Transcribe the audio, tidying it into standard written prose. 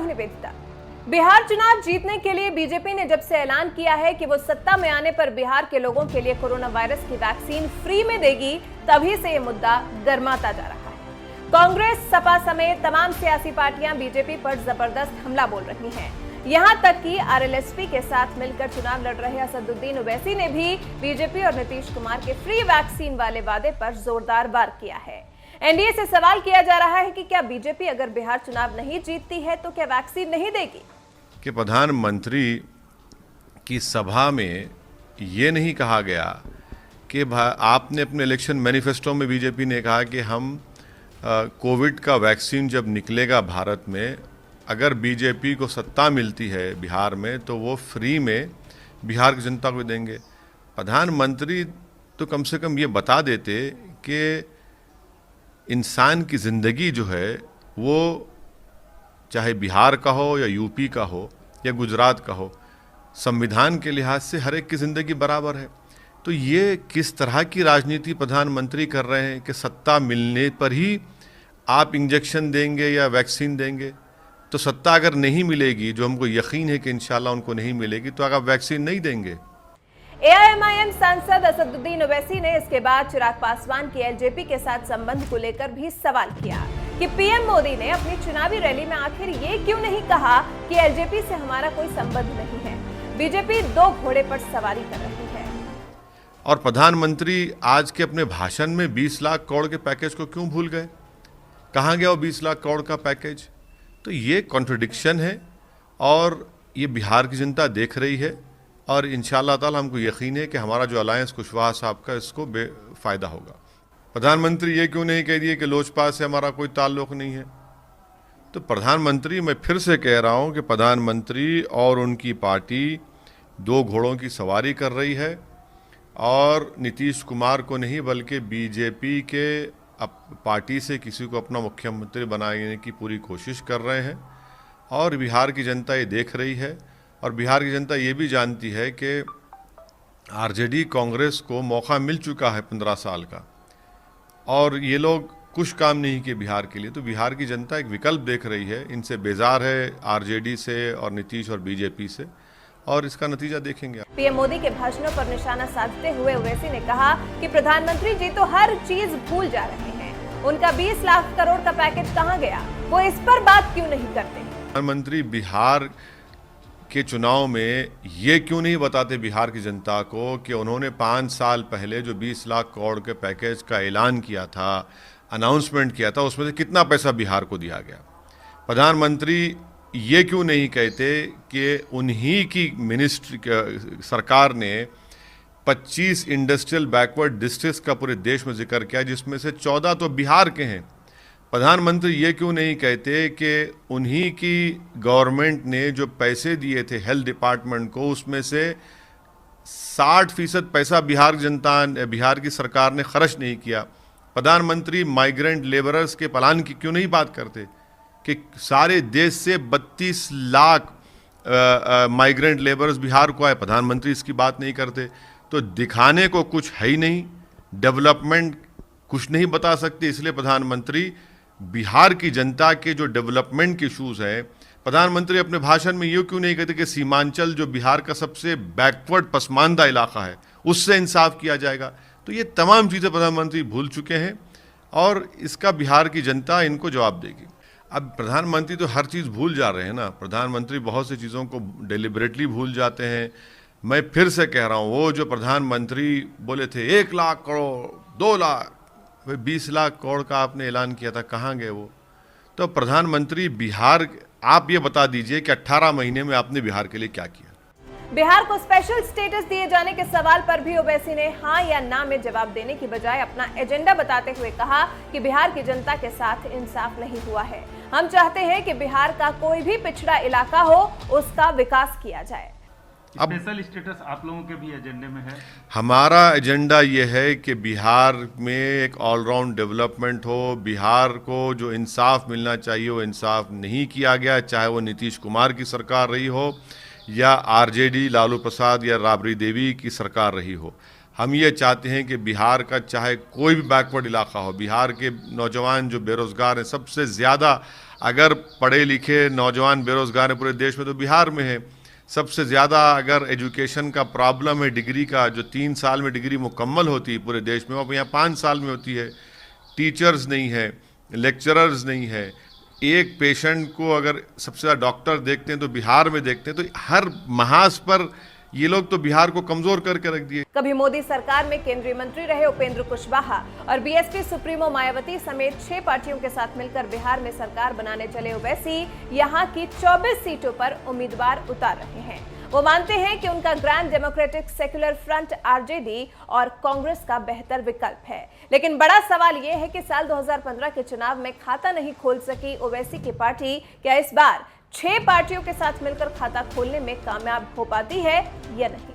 निवेदिता। बिहार चुनाव जीतने के लिए बीजेपी ने जब से ऐलान किया है कि वो सत्ता में आने पर बिहार के लोगों के लिए कोरोना वायरस की वैक्सीन फ्री में देगी, तभी से ये मुद्दा गर्माता जा रहा है। कांग्रेस, सपा समेत तमाम सियासी पार्टियां बीजेपी पर जबरदस्त हमला बोल रही हैं। यहां तक कि आरएलएसपी के साथ मिलकर चुनाव लड़ रहे असदुद्दीन ओवैसी ने भी बीजेपी और नीतीश कुमार के फ्री वैक्सीन वाले वादे पर जोरदार वार किया है। एनडीए से सवाल किया जा रहा है कि क्या बीजेपी अगर बिहार चुनाव नहीं जीतती है तो क्या वैक्सीन नहीं देगी? कि प्रधानमंत्री की सभा में ये नहीं कहा गया कि आपने अपने इलेक्शन मैनिफेस्टो में बीजेपी ने कहा कि हम कोविड का वैक्सीन जब निकलेगा भारत में, अगर बीजेपी को सत्ता मिलती है बिहार में तो वो फ्री में बिहार की जनता को देंगे। प्रधानमंत्री तो कम से कम ये बता देते कि इंसान की ज़िंदगी जो है वो चाहे बिहार का हो या यूपी का हो या गुजरात का हो, संविधान के लिहाज से हर एक की ज़िंदगी बराबर है। तो ये किस तरह की राजनीति प्रधानमंत्री कर रहे हैं कि सत्ता मिलने पर ही आप इंजेक्शन देंगे या वैक्सीन देंगे? तो सत्ता अगर नहीं मिलेगी, जो हमको यकीन है कि इंशाल्लाह उनको नहीं मिलेगी, तो आप वैक्सीन नहीं देंगे। एआईएमआईएम सांसद असदुद्दीन ओवैसी ने इसके बाद चिराग पासवान की एलजेपी के साथ संबंध को लेकर भी सवाल किया कि पीएम मोदी ने अपनी चुनावी रैली में आखिर ये क्यों नहीं कहा कि एलजेपी से हमारा कोई संबंध नहीं है। बीजेपी दो घोड़े पर सवारी कर रही है। और प्रधानमंत्री आज के अपने भाषण में 20 लाख करोड़ के पैकेज को क्यों भूल गए? कहाँ गया वो 20 लाख करोड़ का पैकेज? तो ये कॉन्ट्रडिक्शन है और ये बिहार की जनता देख रही है और इंशाअल्लाह ताला हमको यकीन है कि हमारा जो अलायंस कुशवाहा साहब का, इसको बेफायदा होगा। प्रधानमंत्री ये क्यों नहीं कह दिए कि लोजपा से हमारा कोई ताल्लुक़ नहीं है? तो प्रधानमंत्री, मैं फिर से कह रहा हूँ कि प्रधानमंत्री और उनकी पार्टी दो घोड़ों की सवारी कर रही है और नीतीश कुमार को नहीं बल्कि बीजेपी के पार्टी से किसी को अपना मुख्यमंत्री बनाने की पूरी कोशिश कर रहे हैं। और बिहार की जनता ये देख रही है और बिहार की जनता ये भी जानती है कि आरजेडी कांग्रेस को मौका मिल चुका है 15 साल का और ये लोग कुछ काम नहीं किए बिहार के लिए। तो बिहार की जनता एक विकल्प देख रही है, इनसे बेजार है आरजेडी से और नीतीश और बीजेपी से, और इसका नतीजा देखेंगे। पीएम मोदी के भाषणों पर निशाना साधते हुए ओवैसी ने कहा कि प्रधानमंत्री जी तो हर चीज भूल जा रहे हैं। उनका 20 लाख करोड़ का पैकेज कहां गया, वो इस पर बात क्यों नहीं करते? प्रधानमंत्री बिहार के चुनाव में ये क्यों नहीं बताते बिहार की जनता को कि उन्होंने 5 साल पहले जो 20 लाख करोड़ के पैकेज का ऐलान किया था, अनाउंसमेंट किया था, उसमें से कितना पैसा बिहार को दिया गया? प्रधानमंत्री ये क्यों नहीं कहते कि उन्हीं की मिनिस्ट्री सरकार ने 25 इंडस्ट्रियल बैकवर्ड डिस्ट्रिक्ट्स का पूरे देश में जिक्र किया, जिसमें से 14 तो बिहार के हैं। प्रधानमंत्री ये क्यों नहीं कहते कि उन्हीं की गवर्नमेंट ने जो पैसे दिए थे हेल्थ डिपार्टमेंट को, उसमें से 60% पैसा बिहार की सरकार ने खर्च नहीं किया? प्रधानमंत्री माइग्रेंट लेबरर्स के प्लान की क्यों नहीं बात करते कि सारे देश से 32 लाख माइग्रेंट लेबरर्स बिहार को आए? प्रधानमंत्री इसकी बात नहीं करते। तो दिखाने को कुछ है ही नहीं, डेवलपमेंट कुछ नहीं बता सकते, इसलिए प्रधानमंत्री बिहार की जनता के जो डेवलपमेंट के इशूज़ हैं, प्रधानमंत्री अपने भाषण में ये क्यों नहीं कहते कि सीमांचल जो बिहार का सबसे बैकवर्ड पसमानदा इलाका है उससे इंसाफ किया जाएगा? तो ये तमाम चीज़ें प्रधानमंत्री भूल चुके हैं और इसका बिहार की जनता इनको जवाब देगी। अब प्रधानमंत्री तो हर चीज़ भूल जा रहे हैं ना, प्रधानमंत्री बहुत सी चीज़ों को डेलिबरेटली भूल जाते हैं। मैं फिर से कह रहा हूँ, वो जो प्रधानमंत्री बोले थे 1 लाख करोड़, 2 लाख, 20 लाख करोड़ का आपने ऐलान किया था, कहाँ गए वो? तो प्रधानमंत्री बिहार, आप ये बता दीजिए कि 18 महीने में आपने बिहार के लिए क्या किया? बिहार को स्पेशल स्टेटस दिए जाने के सवाल पर भी ओवैसी ने हाँ या ना में जवाब देने की बजाय अपना एजेंडा बताते हुए कहा कि बिहार की जनता के साथ इंसाफ नहीं हुआ है। हम चाहते हैं कि बिहार का कोई भी पिछड़ा इलाका हो, उसका विकास किया जाए। स्पेशल स्टेटस आप लोगों के भी एजेंडे में है? हमारा एजेंडा ये है कि बिहार में एक ऑलराउंड डेवलपमेंट हो। बिहार को जो इंसाफ मिलना चाहिए वो इंसाफ नहीं किया गया, चाहे वो नीतीश कुमार की सरकार रही हो या आरजेडी लालू प्रसाद या राबड़ी देवी की सरकार रही हो। हम ये चाहते हैं कि बिहार का चाहे कोई भी बैकवर्ड इलाका हो, बिहार के नौजवान जो बेरोज़गार हैं, सबसे ज़्यादा अगर पढ़े लिखे नौजवान बेरोजगार हैं पूरे देश में तो बिहार में है। सबसे ज़्यादा अगर एजुकेशन का प्रॉब्लम है डिग्री का, जो 3 साल में डिग्री मुकम्मल होती है पूरे देश में, वो अब यहाँ 5 साल में होती है। टीचर्स नहीं है, लेक्चरर्स नहीं है। एक पेशेंट को अगर सबसे ज़्यादा डॉक्टर देखते हैं तो बिहार में देखते हैं, तो हर महाज पर ये लोग तो बिहार को कमजोर करके रख दिए। कभी मोदी सरकार में केंद्रीय मंत्री रहे उपेंद्र कुशवाहा और बीएसपी सुप्रीमो मायावती समेत 6 पार्टियों के साथ मिलकर बिहार में सरकार बनाने चले ओवैसी यहां की 24 सीटों पर उम्मीदवार उतार रहे हैं। वो मानते हैं कि उनका grand democratic secular front RJD और कांग्रेस का बेहतर विकल्प है। लेकिन बड़ा सवाल ये है कि साल 2015 के चुनाव में खाता नहीं खोल सकी ओवैसी की पार्टी क्या इस बार 6 पार्टियों के साथ मिलकर खाता खोलने में कामयाब हो पाती है या नहीं।